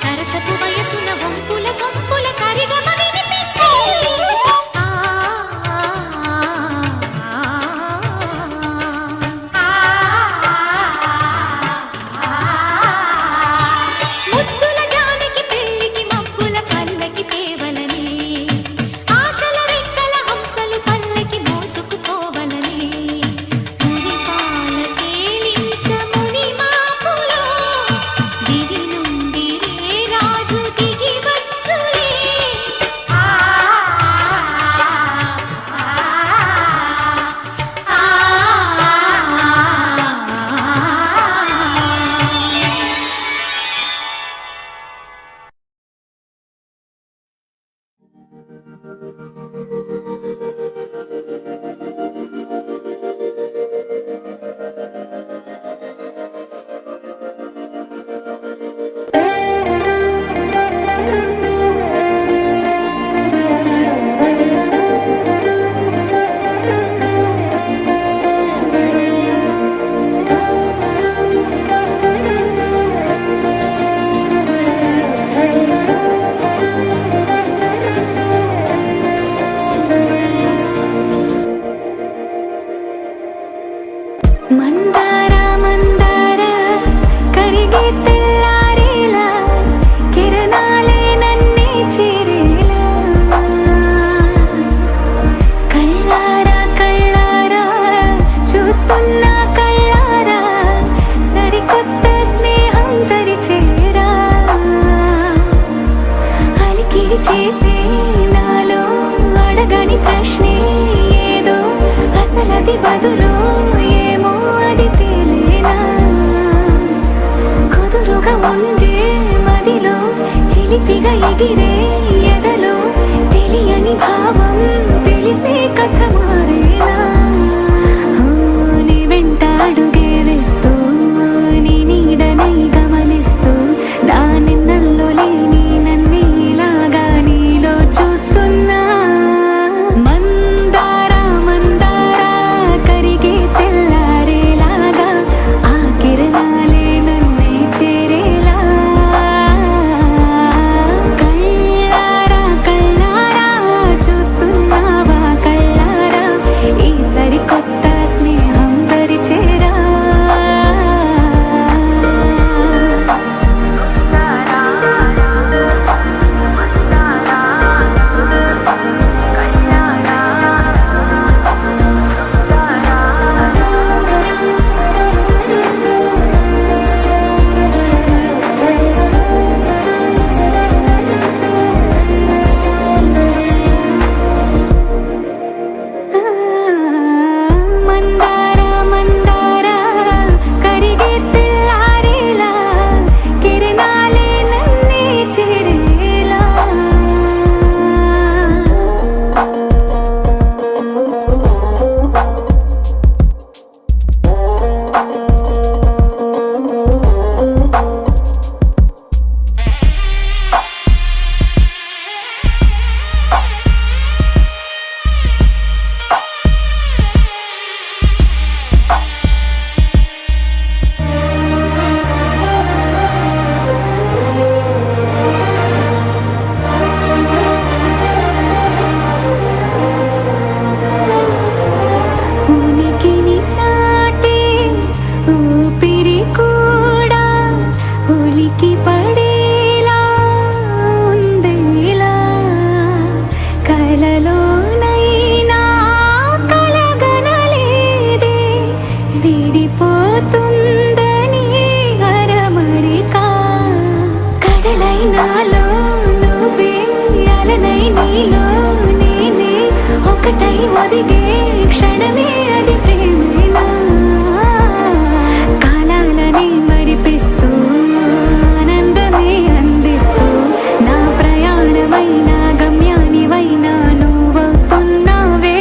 సరసపు వయసున వంపుల సొంపుల సరిగమ వినిపించే ఏది బదులో ఏమో అది తేలేనా కుదురుగా ఉండే మదిలో చిలిపిగా ఎగిరే ఎదలో తెలియని భావం తెలిసే కథ మారేనా నీ వెంట అడుగే వేస్తూ నీ నీడనై గమనిస్తూ నా నిన్నల్లో లేని నన్నే ఇలాగా నీలో చూస్తున్నా మందారా మందారా కరిగే తెల్లారేలాగా ఆ కిరణాలే నన్నే చేరేలా కళ్ళారా కళ్ళారా చూస్తున్నావా కళ్ళారా ఈ సరికొత్త స్నేహం పరిచేరా మందారా మందారా కరిగే తెల్లారేలా కిరణాలే నన్నే చేరేలా ఉనికిని చాటే ఊపిరి కూడా ఉలికి పడేలా ఉందేలా కలలోనైనా కలగనలేదే విడిపోతుందని అరమరిక కడలై నాలో నువ్వే అలనై నీలో నేనే ఒకటై ఒదిగే క్షణమే అది ప్రేమేనా కాలాలని మరిపిస్తూ ఆనందమే అందిస్తూ నా ప్రయాణమైన గమ్యానివైనా నువ్వవుతున్నావే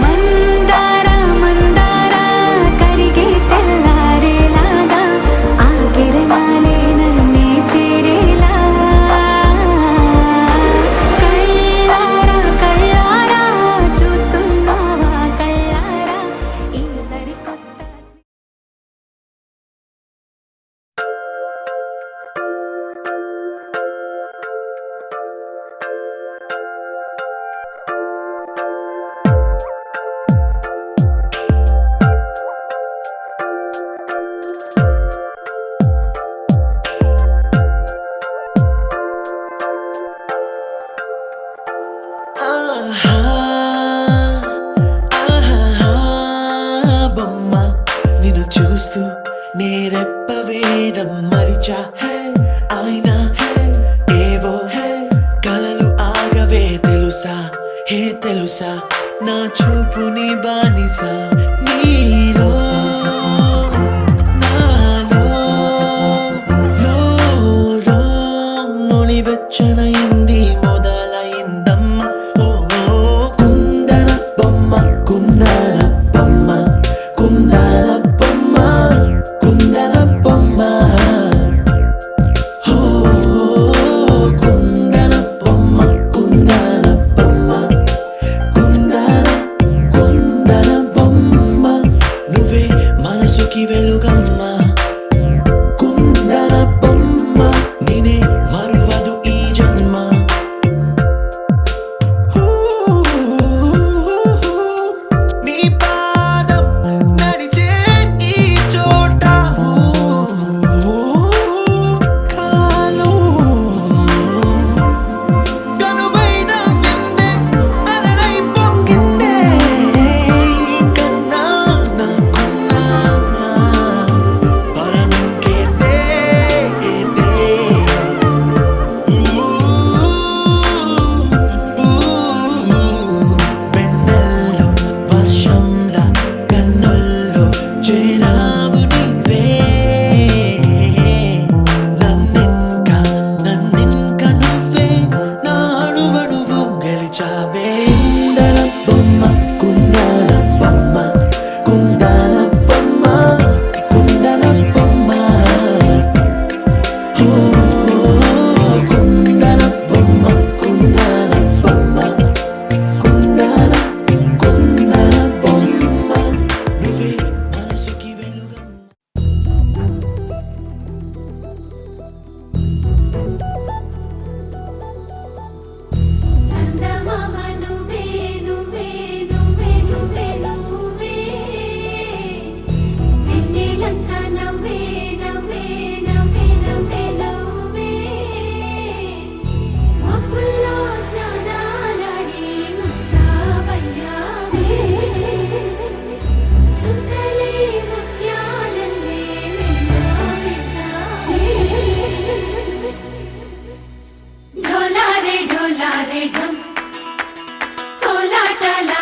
మందారా మందారా కరిగే తెల్లారేలాగా ఆ కిరణాలే నన్నే చేరేలా కళ్ళారా కళ్ళారా చూస్తున్నావా కళ్ళారా ఈ సరికొత్త ఆహా ఆహా బొమ్మ నిన్ను చూస్తూ నేరెప్ప వేయడం మరిచా అయినా ఏవో కలలు ఆగవే తెలుసా తెలుసా నా చూపుని బానిసా నీలో నాలో లో నులివెచ్చనైంది మొదలైందమ్మ ఓ కుందన బొమ్మ కుందన బొమ్మ కుందన బొమ్మ కుందన బొమ్మ ఓ కుందన బొమ్మ కుందన బొమ్మ కుందన బొమ్మ నువ్వే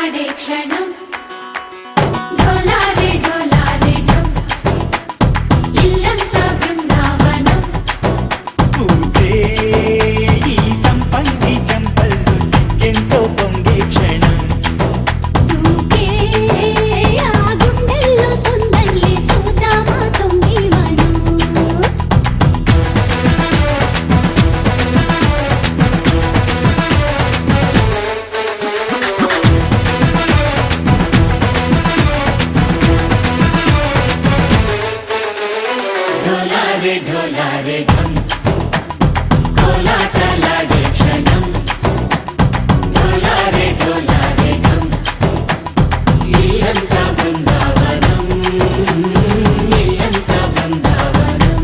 తలతలలాడే క్షణం డోలారే డోలారే ఢం ఇల్లంతా బృందావనం పూసే ఈ సంపంగి చంపల్లో సిగ్గెంతో పొంగే క్షణం దూకే ఆ గుండెల్లో తొందరలే చూద్దామా తొంగి మనం ढोलारे ढोलारे ढम कोलाटलाडे क्षणम ढोलारे ढोलारे ढम इल्लंता बृंदावनम इल्लंता बृंदावनम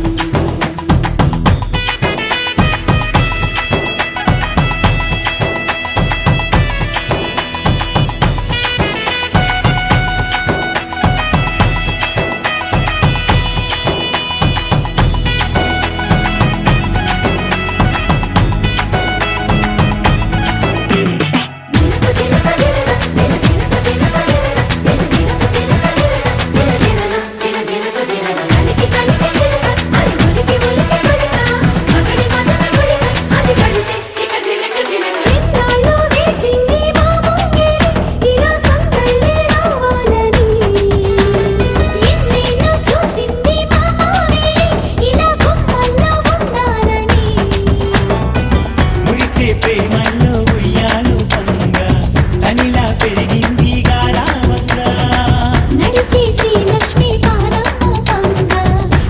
దినకు దినక దినన దిన దినకు దినన కలికి కలికి చిలక అది ఉలికి ఉలికి పడక మగడి మదన గుడిక అది పడితే ఇక దినకు దినక ఇన్నాళ్ళు వేచింది మా ముంగిరి ఇలా సందళ్ళే రావాలని ఎన్నేళ్ళు చూసింది మా మావేడి ఇలా గుమ్మల్లో ఉండాలని మురిసే ప్రేమల్లో ఉయ్యాలు పంగా తనిలా పెరిగింది గారావంగా నడిచి శ్రీలక్ష్మి పాదమ్మ పంగ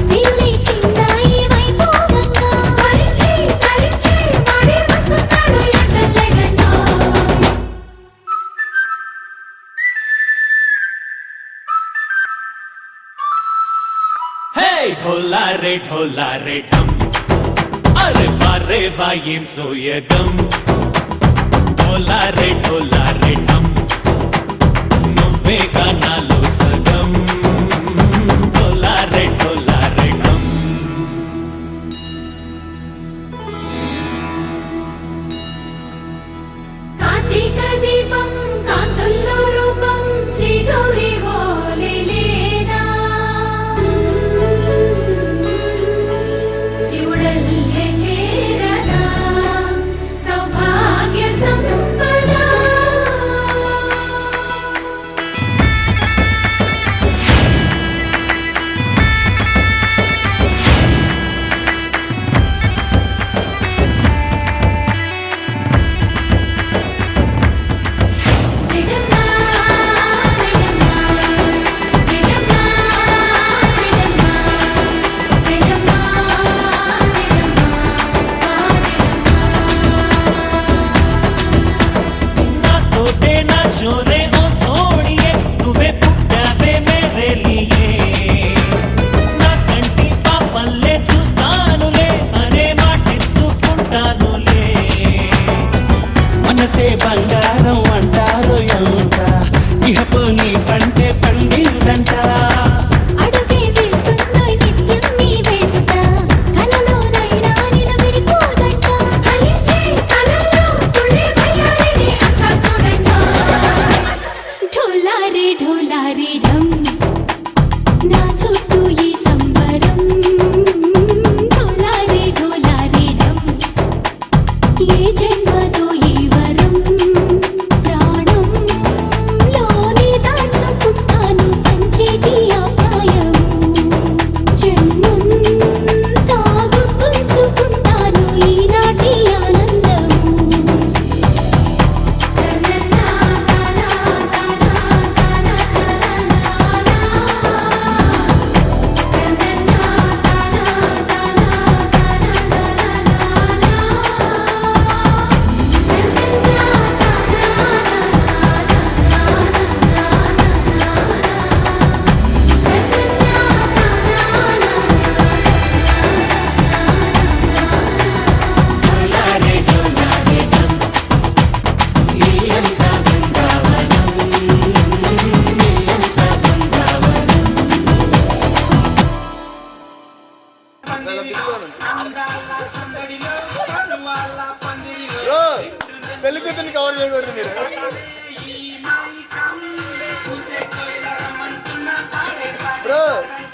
సిల్లి చిందాయి వైభోగంగా పరిచి పరిచి వాడే వస్తున్నాడు ఎండలేగండా హే ढोला रे ढम అరే వారే వాయేం సోయగం ढोला रे ढम నువ్వే గానాలో సగం ढोला रे ढम కార్తీక దీపం కాంతుల్లో రూపం శ్రీ గౌరీ ఓలేనా శివుడల్లే చేరదా సౌభాగ్య సంపద జయజమ్మా జయజమ్మా జయజమ్మా జయజమ్మా జయజమ్మా నా తోటే నా చోరే ఓ సోడియే నువ్వే పుట్టావే మేరే లియే నా కంటి పాపల్లే చూస్తానులే అనే మాటిచ్చుకుంటానులే మనసే బంగారం అంటారు ఎంత ఇహపు నీ పంటే పండిందంట అడుగే వేస్తున్న నిత్యం నీ వెంట కలలోనైనా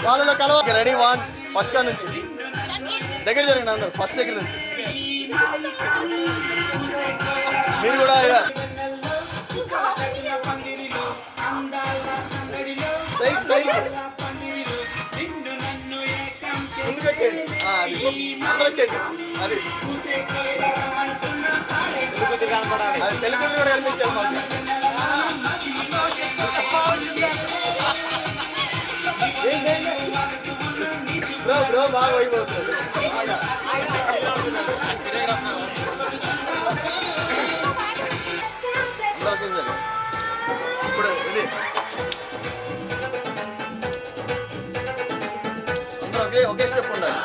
వాళ్ళలో కలవ రెడీ 1 ఫస్ట్ నుంచి దగ్గర జరిగిన అందరు ఫస్ట్ దగ్గర నుంచి మీరు కూడా సైడ్ సైడ్ ముందుకు వచ్చేయండి అది అందరూ వచ్చేయండి అది అది తెలుగు కూడా కనిపించాలి మాకు బ్రో బ్రో బాగా అయిపోతుంది ఇప్పుడు ఇది అందరూ ఒకే స్టెప్ ఉండాలి